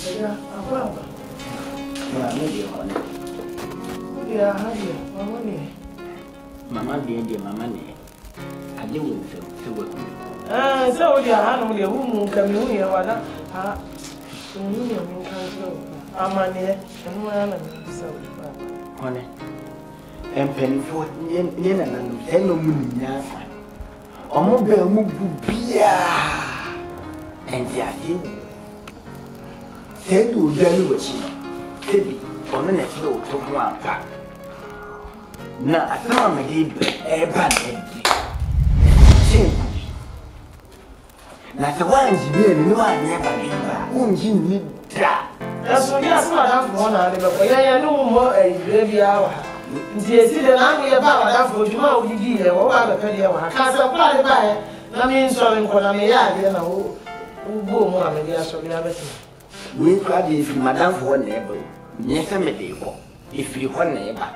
Yeah, I'm yeah, Mamma, dear, Mamma, I do with you. So, yeah, I know your woman coming here. What? I'm on here, and one on it. And mp4 yen and no moon ya omo be mu bubia entia say do dani wachi tebi ono na ti o to ho apa na atama me dey e ba dey na se wanji be ni wa ne ba bi ba unji ni da eso ya so madam for na de be ya no mo e bia wa nti si de na me ba madam for juma o didi e wo ba be pe de wa ka se kwa de ba e na me so nko na me ya de na wo go mo na me ya so ya beti we kwa de fi madam for na e ba nye se me de ko ifiri ho na e ba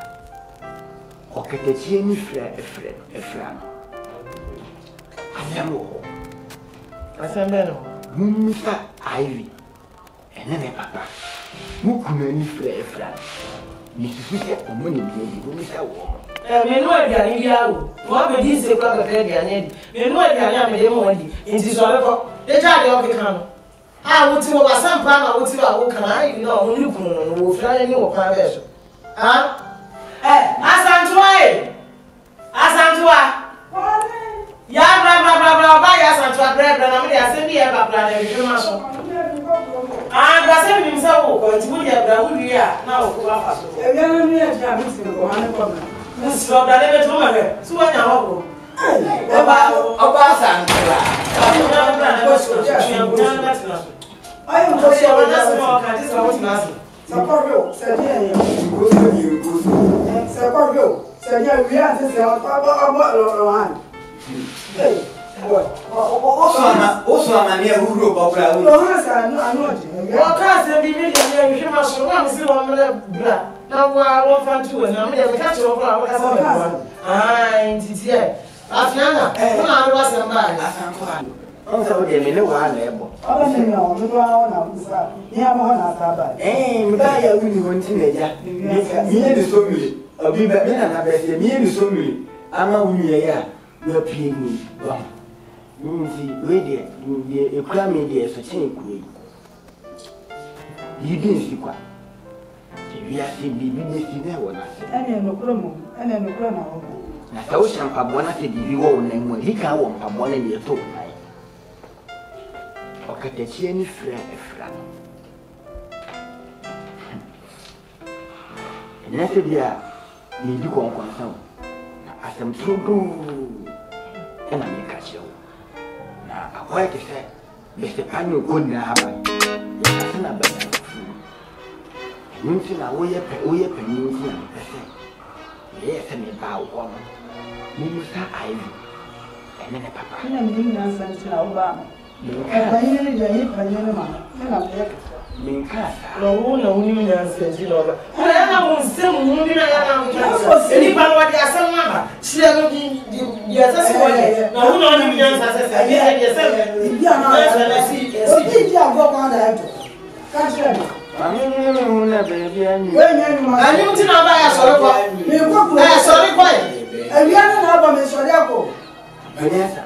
o ketechi ni efra no Asemo. Asembeno. Mumisa Ivy. Enene papa. Mukuna ni frefra. Misifike omoni bi mumisa wo. Menu aduane bia wo. Mo be di se kwa ka aduane di. Menu aduane a me de mo di. Nti so leko. De ja de o keka no. Ah wuti wo basampa na wuti wa wo kana Ivy na o ni kunu no wo fra ni wo kwa be so. Ha? Asantuwa. Asantuwa. Ya bra ba ya santuwa bra na me de asemi ya bra na bi ma so. Ba se mi msa wo ko nti wo ya bra wo wi a na wo ko ba fa so. E ya na mi ya ja mi si ko ha ne ko na. So bra le be to ma be. So wa nya wo ko. Oba santuwa. Ba bra na ko so ja na na na. Ayo ko se wa na so ka ti so wo ti na so. Saporgo, se dia go so you go so. Saporgo, se dia wi a se se o han. Hey, boy. Also, I'm here who grew up. No, I'm not. Well, cousin, be really you must run see one black. Now, I won't find two, and I'm going to catch you over. Ah, indeed, yeah. After I was a man. Also, they may know one label. I don't know, the ground. Yeah, I'm on a eh, Maya, we want to make ya. Me is so me. I'll be back in a best. Me is so me. I'm a woman. You are paying me. You see, ready, you cram me there, so change. You didn't see what. We are seeing the dinner one. And no promo, and no promo. Now, so some Pabona said, you won't name when he can't want Pabona in your toe. Okay, the chain friend. And that's it, yeah. You do go on concern. As I'm true. And I make you. Now, I wait to say, Mr. Panu good now. That's not bad. You see, now we are penny. Yes, and a bow woman. Mr. Ivy. And then a papa. And I'm doing nonsense to Obama. I need no, you nonsense, you know. I won't say, any part what they are saying. She has been yes, now who know him answers. I see, I go on that. Can't you? I need to know by a sorry, quiet. And we are not a Messiah. Vanessa,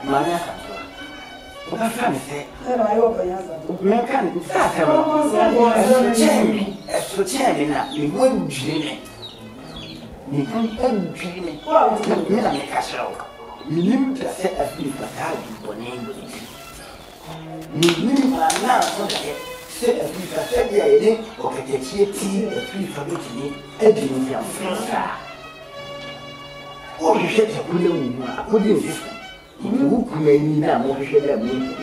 what a fancy. I open your mechanic. So, Chamina, you wouldn't dream it. You can't dream it. Well, you don't make a show. You need to set a few for how you were named. You need now so that set a few for 30 a day or get a tea, a free for me, and you can feel. Oh, you said a good system. Who may need now more sugar than me?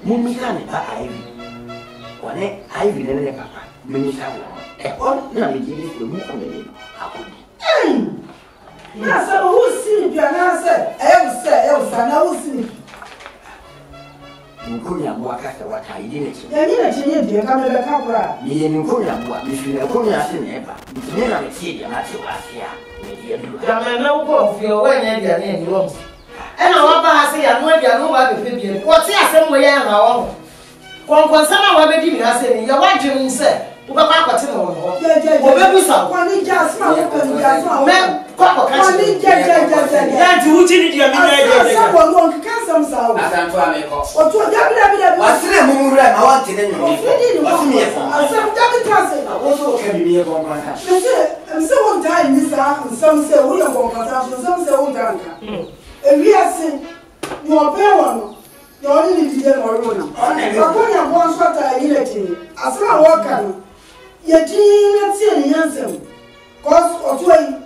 Mummy, Ivy. One Ivy and a papa, Minister. A one, now we give it to Mukumani. How could you? Yes, I will see you answer. I will see. Mukuya walk after what I didn't. I didn't you come to the camera. Me and Mukuya walk between a Kuya and ever. Then I see you not to us here. I know both your way and your name. And I want to say, I'm going to know what the baby. What's the same way I know? Consama wabedi mi ase ni ya wadwe nse ubekwa akwate no ho obebusa kwani jasma open jasma me kwakọ ka kwani je ya ti wuchi ni dia mi na je asabo no kan sam sawo asanto ameko otu dabi wasire mumura ma wante ne nyomi wasime ye fo asam dabi trase oso ka bi ye bon kwanta mse won dai ni sa nsam se wo ye bon kwanta nsam se won dai nka ewi ase ni obe won yo ni di je no ro na akonya bon so ta yi le ti asra wo kan ye ti na ti ni yansem cause otu yi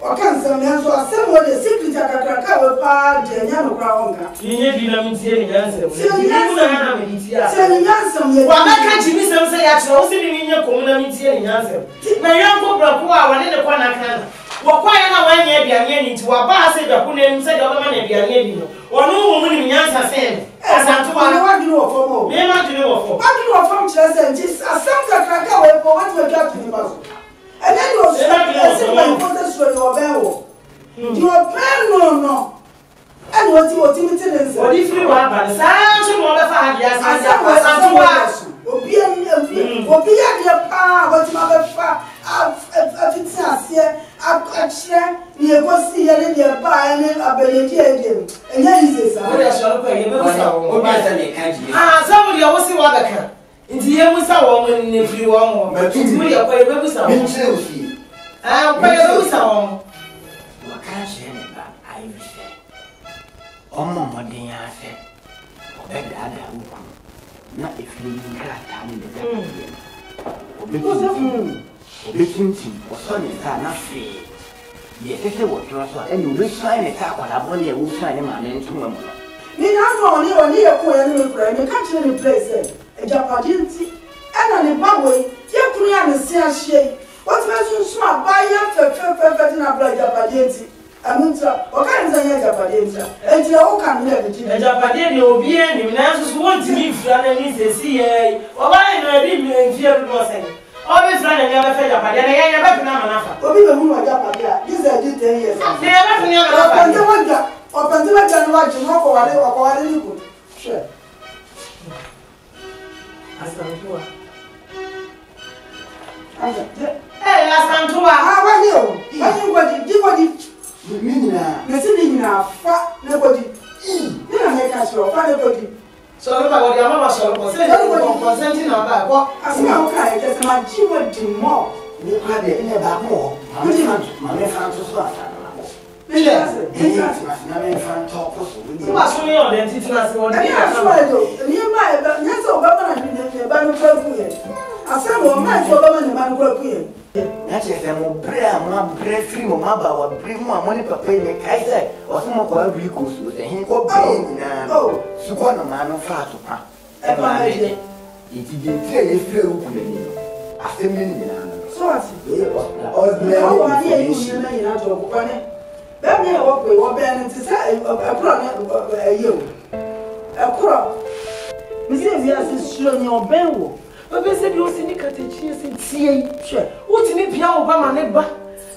okan sam yanso asem wo de secret akakraka we pa de nya no kra wonka Inye bi na mtie ni yansem. Ni na na me ti a. se ni yansem ye Wa maka ji mi sem se ya kire o se ni nye ko na mtie ni yansem. Na yanko brako a wone ne kwa na kana. Wo kwa ya na wanye aduane ni ti wa ba se da ku na nim se da ba na aduane bi no. Ono wo mu ni yansa se. Asanto wa wa dinu wo fo mo me ma dinu wo fo. wa dinu wo fo kire se nti asem kakraka we po what we got to the baso and then you say my important story your bewo your pen no and what you meeting say Odi free wa ba sa so mo be fa hadi asanto wa. obi ya de pa what ma be fa afiti asie akire ni egosi ya ne de ba ne abeleji edem enya ize sa Wo de so ko ye be busa wo. obi asa me ka ji Some of the ones who are the nti ye musa wo mo ni free wo mo nti mo ye kwa ye be busa wo minche ofi kwa ye be busa wo waka she ne ba ai se omo modin ya se obeda ada uku na efiri nkrata ni de obi tintin oso ni sa na fe ye tete wo tro so eni obi sai ne ta kwala bo ne wo sai ne ma ne ntuma mo ni na no ni ye ko ya ni me kura me ka kire ni place Japadinti, and on the baway, you put on the sea shade. What makes you smart by your fat in a blood Japadinti? I mean, what kind of Japadinti? And you all can live it. Japadini obi eni na so want me fran ni se si e o ba na bi mi enfie do say o be fran ni aba fe Japadini ya ya ba na manafa Obi be mu wa Japadini this is 10 years ne ya ba ni aba fa open the one watch no ko wale ni good sure Asantua Asantua wa ni o wa ni minina me se ni na fa na godi ni na me ka so fa na godi so lo ba godi ama so lo se ko consent na ba ko asina o ka e se ma ji wa di mo ni kwa de ne ba mo ma me fan so asa na mo ni ya se na me fan talk so we so ba so ni on den titina se won ni ya so e do ni ma e ba nya so ba na ni ba no kwa ku ye asina mo ma so ba na ba no kwa ku ye Nache se mo brea mo bre free mo maba wa bre mo amoni papa ni kai se o so mo kwa ri ko su se hin ko bre na su ko no ma no fa to pa e ba me iti de tre e fre u ku ni asem ni ni na so ati o bre o wa ni e ni na ni na to ko pa ni be me o pe wo be ni ti se e pro ni e ye o e pro mi se vi ase suro ni o be wo Obi se bi o si ni katechi se tie hwe o ti ni bia wo ba ma ne ba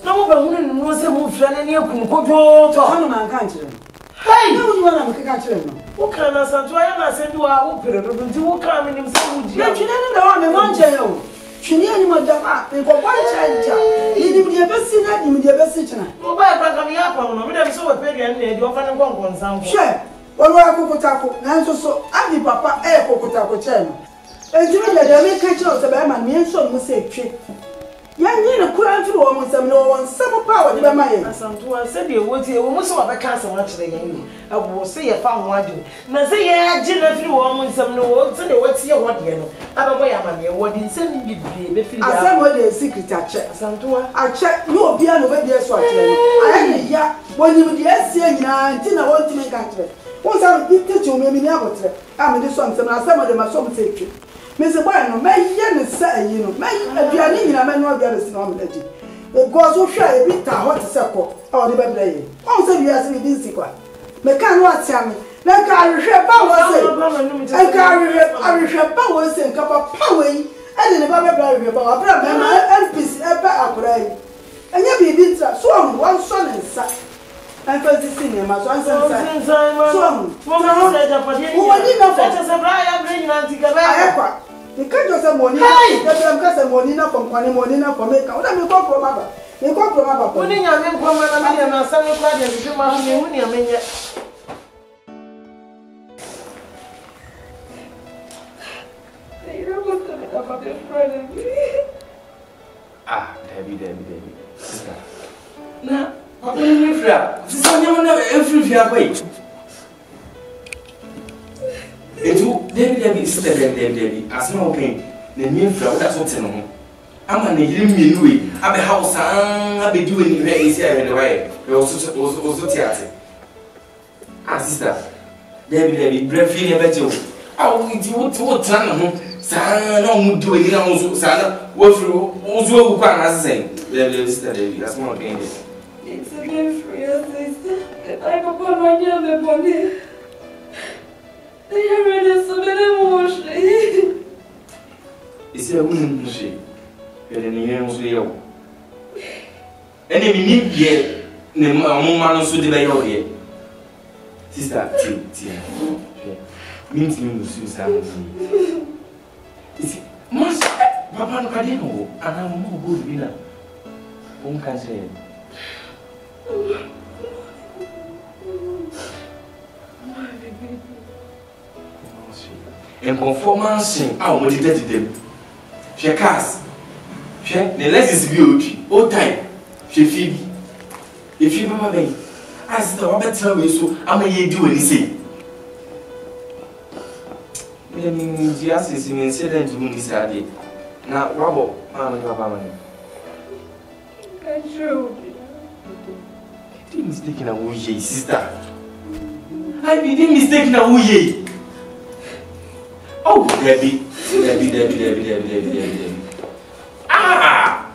na wo ba hunu no se mo fira na ne akun kojo to Ano man kan kire no. hey Na woni wana mkeka kire no. wo kan na santo ya na se bi wa wo pere no nti wo kan me nim se wo ji Na twene no da wa me monche yo. Twene ani mo da ma me ko kwa chaja. Ni dim de besi na dim de besi china. wo ba kwa kam ya kwa no me dem so wo pe dia na di wo fa ne konkon sanko Hwe. Wonu akokotako na nso so abi papa kokotako che no. Ejime le de me ka kire o se ba ma me nso mo se twe. Ya nyi ne kura mfiri wo mo nsam no wo nsam pa wo de be ma ye. asanto se de wo tie wo mo so wa be ka se wa kire yan ni abo se ye fa ho adu na se ye agi na firi wo mo nsam no wo se de wo tie wo de no ababo ya ma me wo de nsam bibie be firi ya Asem wo de secret ache. asanto Ache no obi an obi de so ache no. Aya ne ya woni mu de asie nyina nti na won timi kan kire. Won sa bi techi o me ni abotre. A me de so nsam na asem de ma so mo se twe. Me se boy no me ye ne sa ayi no. Me aduane nyina me no aduane si no mo de. Because wo hwa e bi ta hot se ko. A wo de be bre yi. Won se bi ase bi din si kwa. Me kan no atia me. Na ka rehwe ba wo se. E ka rehwe ba wo se nka papa we. E de ne ba be bre rehwe ba wa bra me ma NPC e ba akura yi. Anya bi bi tra so on wan so ne nsa. emphasis in my son. So, you can't just say money. Hey, money na from Kwani, money na from Mecca. What am I call from Baba? You call from Baba. When you are men from Mamma and some of the you must be when you are men. Ah, Debbie. Sister. Now, what will you feel? Sister, you will never every fear way. Debbie, sister, Debbie, as no pain, the new flower that's what's in home. I'm an illuminate. I'm a house, I'll be doing very easy in the way. You also theatre. Ah, sister, Debbie, breathing a better. I will do what time. Sana no do it now. Sana, what through also can I say? Sister, Debbie, that's not again. It's a gift for your sister. I go put my young body. They are ready so many emotions. It's a woman, she. You're an immense. Enemy need yet. No man so delay out here. Sister, tea. Means you suicide. Mas, Papa no cadino, and I'm more good winner. One can say. In conformance, I will dedicate them. She cast. She, the less is beauty, all time. She feed. If you remember me, as the Robert tell me so, I may do anything. The assist in incident to me Saturday. Now, Robert, I'm true. Did mistaken a woo sister. I didn't mistaken a woo. Oh, Debbie. Ah!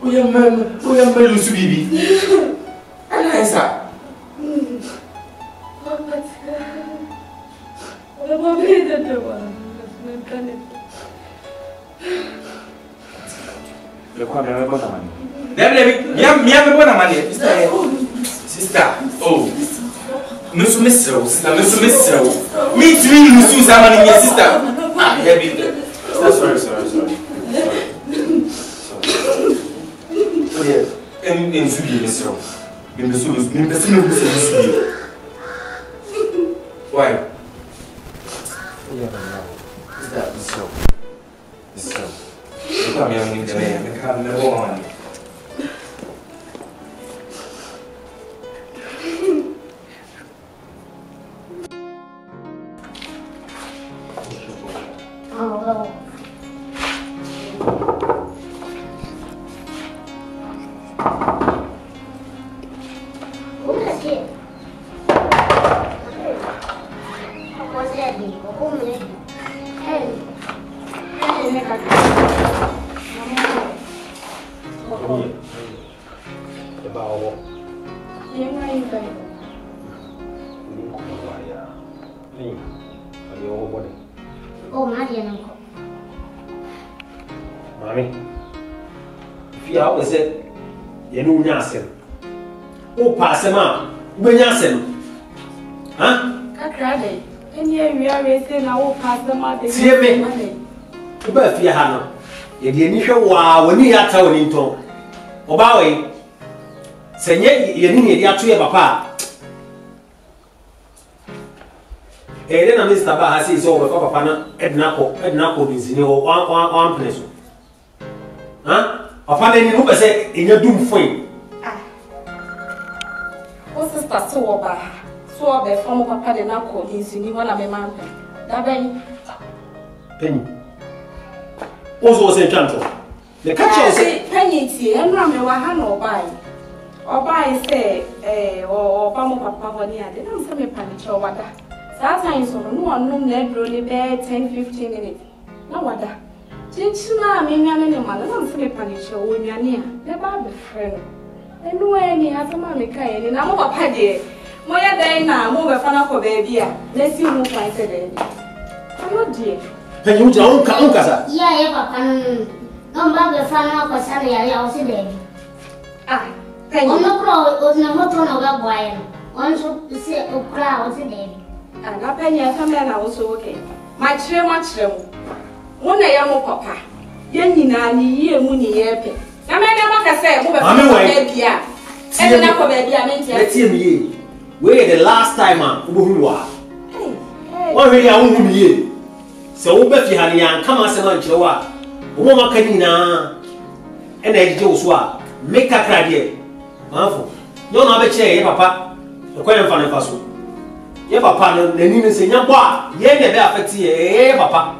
We are Melus baby. And I said, Sister, oh, Mister, me too, Susan, your sister. Ah, Debbie. Sorry. Oh, yeah, and Sugi, Mister. Why? Is that so? You come here with the man, and come never on. Oh, Mariana. Mommy, if you always said, you know, Yasin. Oh, pass him out. When Yasin, huh? I cried. And here we are racing. I will pass them out. See me. You better fear Hannah. You didn't show wow when you are telling him to. Obawe, say, you need to your papa. And then Mr. Baha says over Papa Ednaco is in your one place. Huh? Upon any who say in your doom for you. What's this pastor over? So the former Papa de Naco is in one of my man. Penny. Also was a gentle. The catcher say Penny tea and Rammy were hand or buy say, or Papa when he had didn't send me panic or water. That time so no one room there really bare 10-15 minutes. No wonder. Chinchina, me and man, I don't see panic show when you're near. Never be friend. And no any has a mammy kind, and I'm over paddy. My day now, move a fan of baby. Let's see who finds it. I'm not dear. Can you don't come, Casa? Yeah, Papa. No, Baba, fan of a sunny, I also baby. Ah, penny. On no crow, or no motor no boy. On so say a crowd today. And a penny, I come also okay. My children, much them. One day I'm papa. Yenny nanny, ye moony epic. I may never say, move a baby. And then I baby, I mean, let's hear me. Where the last time who are. One really, I won't be. So, Betty had a young come as a lunch. Woman canina and I do make a cry here. Don't have a chair, papa. The queen of Fanny Faso. Ye papa, the name is in your bar. Ye never affect ye, papa.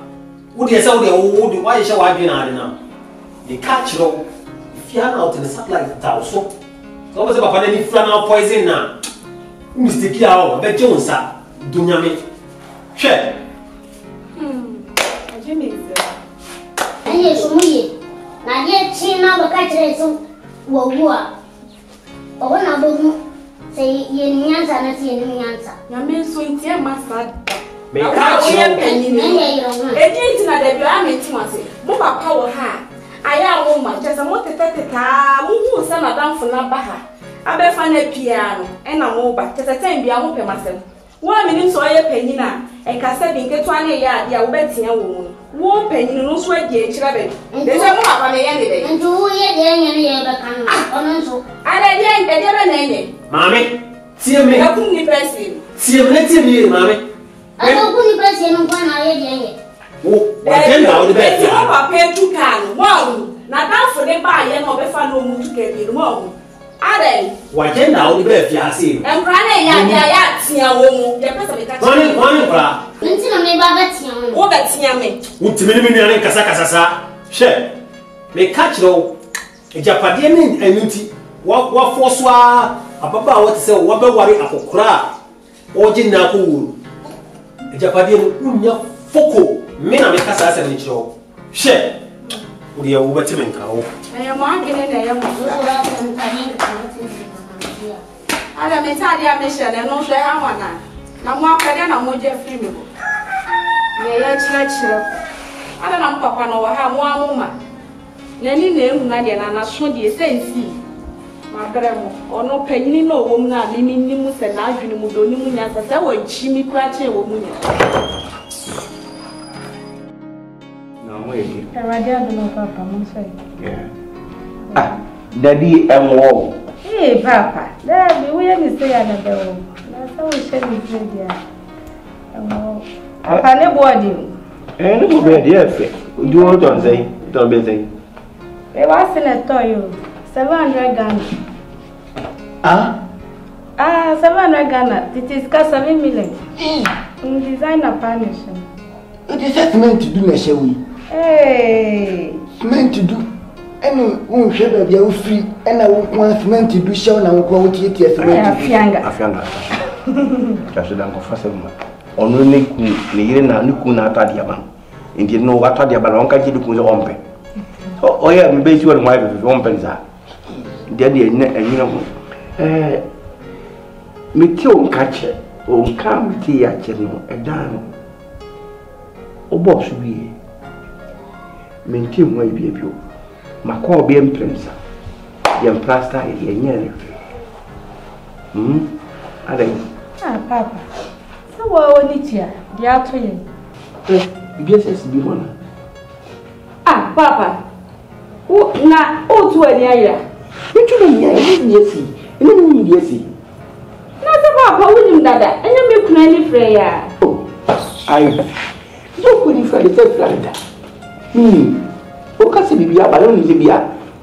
Would you say the old why shall I be now? The catch roll, if you are out in the satellite tower, so was about any flannel poison now. Mr. Kiao, but Jones, Dunyame. Share. Jimmy. Yes, we. Now, yet, she now catch it so war. Or when I don't say, ye answer, and see any answer. Your men swing dear master. Make out your penny. Again, that you are meeting once. Move a power high. I am woman, just a motor tata, who son of them for Nabaha. I bet find a piano and a mobile, just a time be a open myself. 1 minute so I penny now, and Cassabi get 1 yard, ya betting a woman. 1 penny no sweat ye, Chirabe. There's a map on the end of it. And 2 years, I didn't ever name it. Mammy, see me, how can you press him? See him, let's see, Mammy. I don't put the press him when I had it. Oh, now the best. I pay 2 can. Wow, not down for the buy and over Fano to get you more. Why then now the best, I see. And Granny, I see a woman, the president. One, until I may buy what that's yummy. Would to million Casacasa. Share. May catch though. A Japadian and Unity. What for swa? A papa what say, what worry a cra. Or Jinaku. A Japadian, Foco. Men are make us as a show. Share. We are over to make our. I am arguing. I am a Italia mission and no share one. Now, more can I more Jeffrey. Yea, I don't know, Papa, no, I have 1 woman. Nanny name Nadia and I should be saying, my grandma, or no penny, no woman, meaning Nimus and Alvin Mudoni, as I would Jimmy Cratchy woman. Yeah. Ah, Daddy and Wall. Hey, Papa, there be we say another. That's how we share with you. I never body. And no bed, yes. Do you want to say? Don't be saying. They was in a toy, 700 Ghana. Ah? 700 Ghana. It is cost 7 million. Designer partnership. It is just meant to do, shall we? Hey, meant to do. And won't share baby, I will free, and I want meant to do show now quality at Afianga. Just a dank of a only Nina Nukuna Tadiaban. Indeed, no what Tadiaban can do with Ompe. Oh, yeah, maybe you and wife with Ompenza. Daddy and you know, me kill catch it, or come tea at a dam. Oh, boss, we maintain my baby. My call be imprints. Young plaster is a year. I think. Ah, Papa. So, what will it here? The after you. Yes, be one. Ah, Papa. Oh, now, oh, to any area. Which one, yes, yes. Papa, wouldn't that? And you make any prayer. Oh, I don't put it for the third. Because if you are balloon is a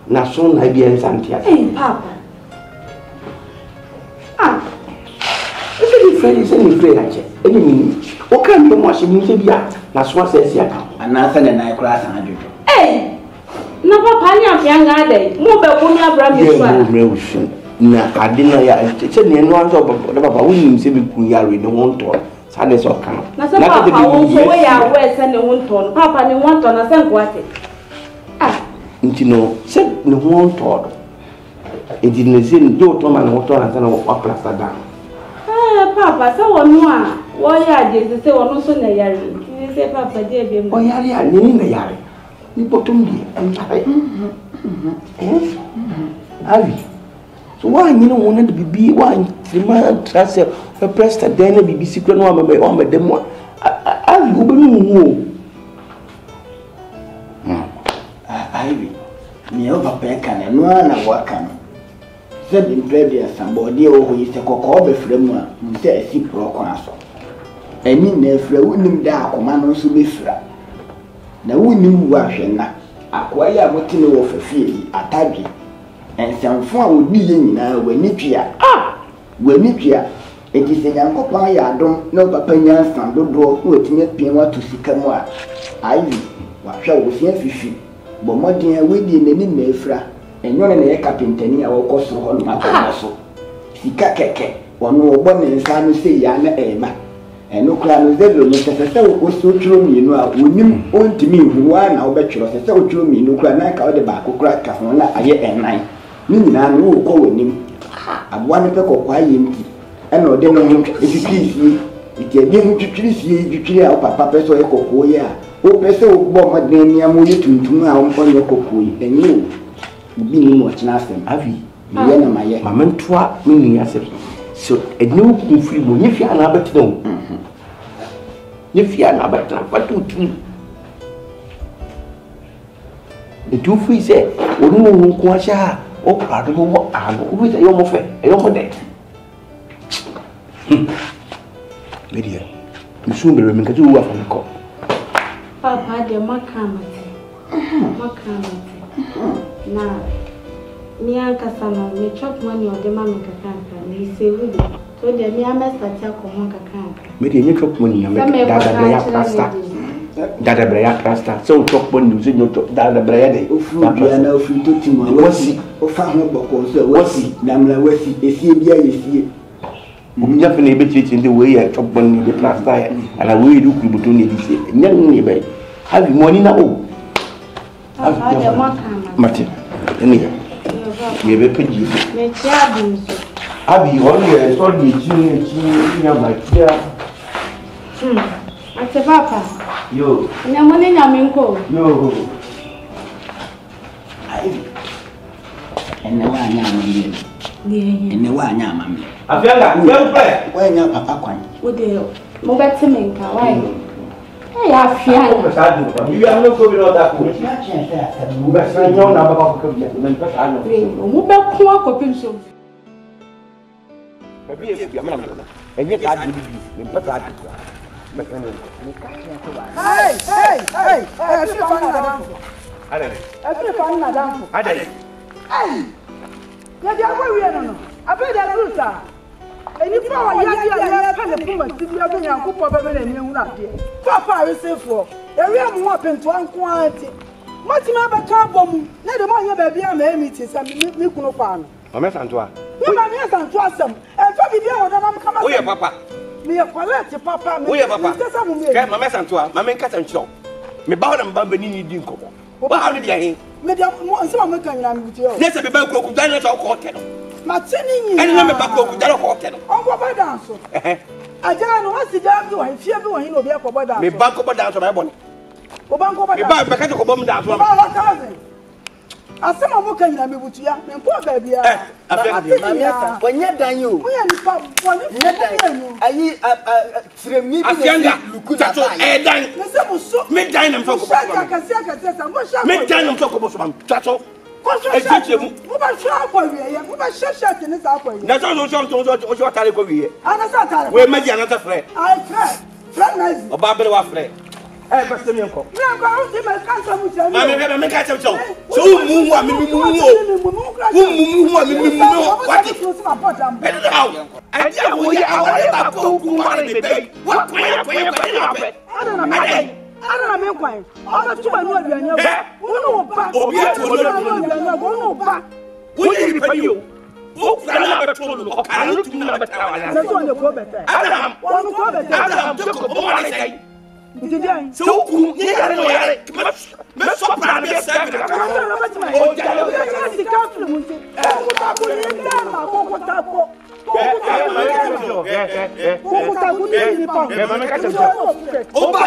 national IBM Santia. Hey, Papa. Ah, if you friend is any friend, any minute. What can you watch him to be at? That's what says here. And nothing and I class 100. Hey, no, Papa, young Ade, move a woman around na adina ya che ne no anzo baba woni se be kun yare ne won to sa ne so kan na se papa won so we ya we se ne won to papa ne won to na se nkwate ah ntino se ne won to edi ne se ndo to ma ne won to na se na wa plasta da papa se wonu a wo ya je se wonu so na yare ni se papa je be mo o yare ya ni na yare ni potom di en tabe avi So why you know one the BB one the man trust a press then the BB secret no am me dem one I you be no Ivy me over peka na no na waka no se bi mprebia somebody o ho yise kokko be frem a nse asi pro kwa so ani na fra wonim da akoma no so be fra na wonim wa hwe na akwa ya motime wo fafie yi atadwe ensamfo a odi ye nyina wani twia wani twia eti se Nyankopon ya adom na papa nya san dodo no otime pien wa to sika mu a Ivy wa hwe wo fie fifi bo modin a wedi nani na efra enyo na ye kapentani a wo kosoro ho no makoma so sika keke wono obo ne nsa no se ya na ema eno kra no zebro no sese wo so twiro mienu a wonim ontimi huwa na wo betwiro sese wo twiro mienu kra na ka wo de ba kokra ka ho na aye enan ni nyina no wo ko wonim aboa ne pe kokwa yemti ena ode no ho etitisi itiye hu twitwirisi twitwiri a papa pe so ye kokwo ye a o pese o bo maden ni amu ye tuntum a o ye kokwo yi enyi o bi ni mo china asem avi ye na maye mamentwa ni asem so enu ku free mo nyefi ana abetena nyefi ana abetena patu tu the two free say onu mo ko acha o pardon mo ano o bi yo mo fe yo mo de media musumbe me nkaje wo afa ko Papa de makamate na mi ankasa no me chop money o de mama kakanka ni se wudi to de mi amesta tia ko mon kakanka media nye chop money na me dada breya pasta so chop money uzi no dada breya de ofu bia na ofu to timo wasi ofa ho boko so wasi namla wasi esie bia yesie Munya fene be chichi ndi we ya chop money de pasta ya ala we du ku buto ne dise nya ni be have money na o Papa de makama mate eni me be peji me tia dum so abi on ye so di chi nya ba tia ate papa yo nya mone nya menko yo ai ene wa nya amami ene wa nya amami afianga yempe wa nya papa kwan o de mo beti menka why ya afianga ko sa du pa bi ya no ko bi no da ko mo ba sa nyo na ba ko bi men pa sa no mo be ko akopim so bi e bi amana mo enye ka di bi men pa sa du Hey! Every fan na dance. Every fan na dance. Hey! Ya dia kwa wi no. Abe da rusa. Eni fa wa ya pa le puma ti bia be Nyankopɔ be na enu na de. Papa resefo. Ya wi am ho pento anko anti. Mati ma be ka bom. Na de mo anya ba bia ma emi ti sa mi kunu kwa no. Mama Santoa. Ya ma mi Santo asem. E fa bibia wo da na kama. Oye papa. Me collect papa me. Oye papa. Ke Mama Santoa, mama nkata nchiro. Me ba ho na mba bani ni di nkomo. Ba ha no dia hin. Me dia mo nsema me kan nyina me buti o. Nese be ba kroku dan na so ko te no. Matini nyina. Eni na me ba kroku dan ko te no. Onko ba danso. Aja no wasi da bi wo hin fie bi wo hin no bi akọ ba danso. Me ba ko ba dan so ba boni. O ba nko ba Me ba be ka ko bom dan so. Ba wa kaze. Asema mo kan nyina me buti ya. Me mpo ba bia. Mama wanya dan yo Mo ya ni pa woni dan ayi siremi bi Afianga tato dan. Me se mo so. Me dan nam so ko ba. Ka mo sha. Me dan nam so ko ba tato. Ko sha. Mo ba sha ko wi ya. Mo ba sha te ni sa ko wi. Na so tare ko wi. Ana sa tare. We meji anata frɛ. Ai frɛ nice. Oba bere wa frɛ. Ba se mi nko. Me ko o ti me kan sa mu cha. Me ka cha cha. So mu wa mi mu o. Mu wa mi no. What? Adia wo ya awale ba ko ku mare be be. Wa ko ya. Ana me kwan. Ona tuba no aduanya ba. Wono ba. Obi atu wono ba. Wo yi pa yo. Wo kura na ba tolo no. Ka no tu na ba ta wa ya. Se so ne ko beta. Adam. Wono ko beta. Adam to ko bo mare sai. Ndidian. So ku ni ya no ya. Me so pra be serve na. O ja yo. Si ka flu munti. Ko ta ko ni na ko ta ko. Oba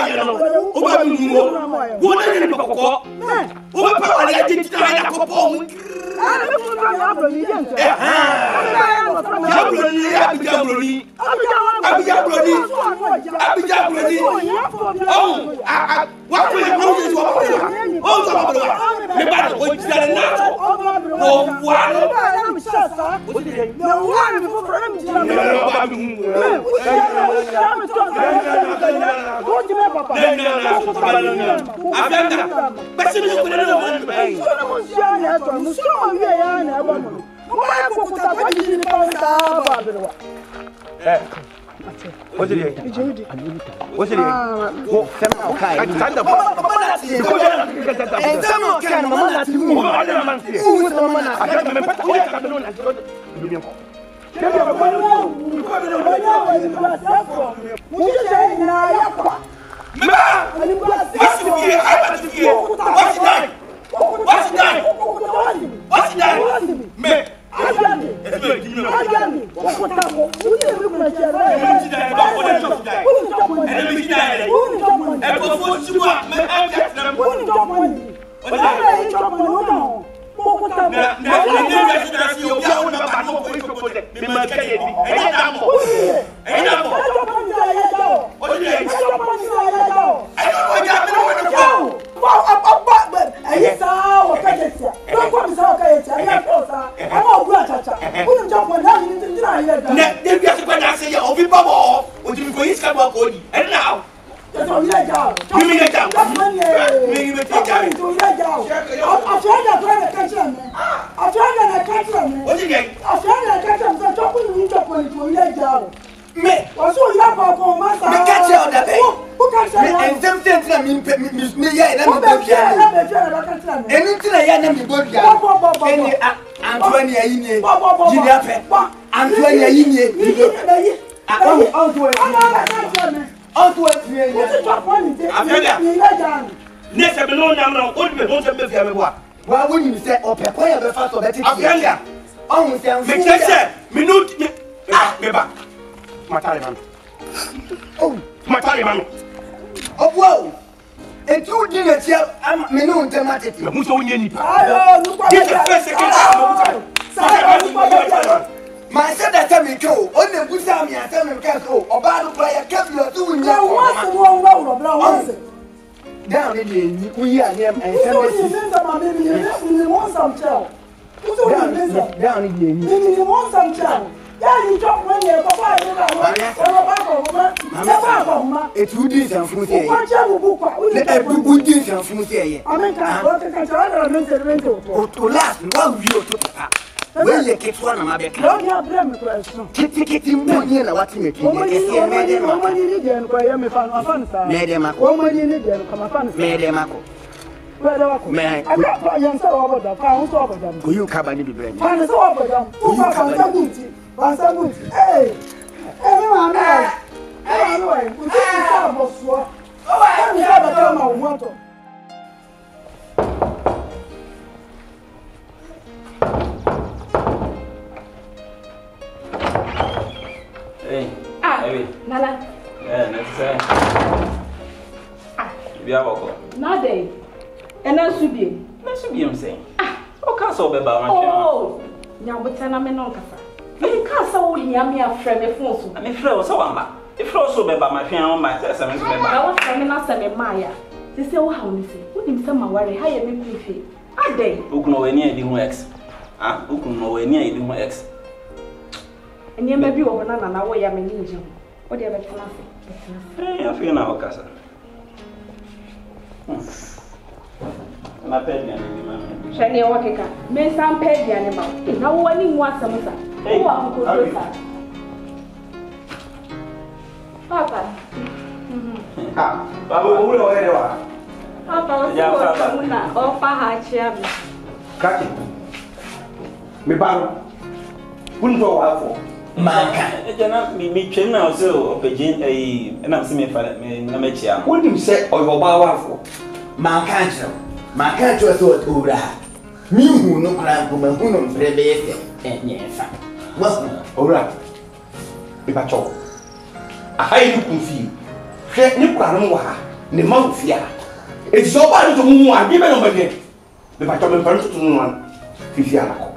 fifi anako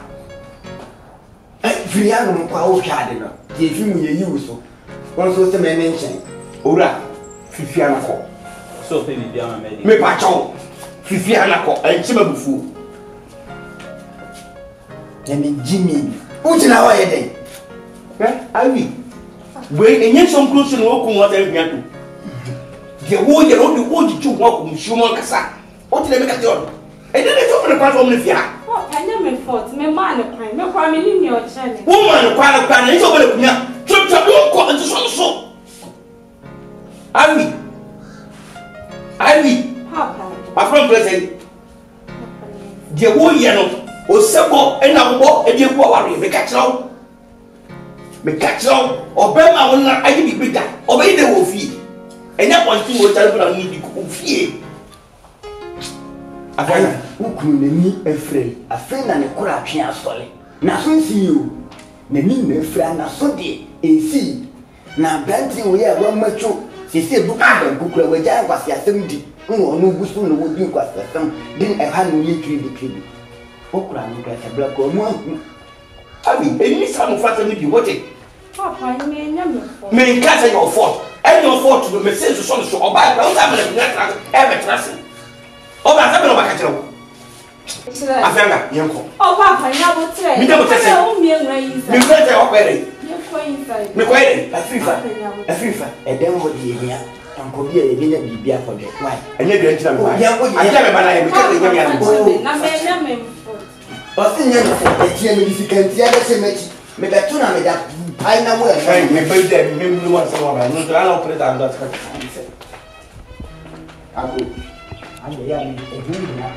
firi anu mpa o hwade no ye fi mu ye yiwu so won so se me mention owura fifi anako so pe bi ama me me pa chaw fifi anako enchi mabufu emi jimi ujina wa ye den awi we enye so close no okun wa tare biato de wo ye no de wo jitu wo ko mshumo kasa o tile me ka te on e de to me platform ne fia Kanya me fort me man kwan me kwa me ni o chane woman kwan ni so bele kunya chop chop do ko nti so awi papa afro present de wo ye no o sebo e na wo e de ku aware me ka chiro obema wona ayi bi bida obe de wo fie enya kwanti wo tare bra ni bi ku fie afana ukunu ni efre afena ne kura atwe asole na so nsi yo na ni na efra na so de ensi na branti wo ye wa macho sisi buku ban kukura waja kwasi asem di nwo no gusu no wo din kwasi asem din e ha no ye kiri okura ni ka se bla ko mo abi eni sa mo fata ni bi wote Papa, me nyame fort. Me nka your fault. And your fault to me say so oba na o sa me na trust. Oba sa me no ba ka kire wo. Afanga, yenko. Oh papa, nya bo tre. Me dey bo tese. O mi enra yi sa. Me go tell o kwere. Me ko inside. Me kwere. Afifa. E dem ho di ehia. Tanko bi e bi nya bibia for the why. Anya bi nchira me why. Aja me bana ye me ka nya me ya. Na me nyame fort. O si nya e tie me disikanti ya be se mechi. Me betu na me da pai na mo e me be de me me wa se wa ba no ala operate and that ka say ago anya ya me e hu na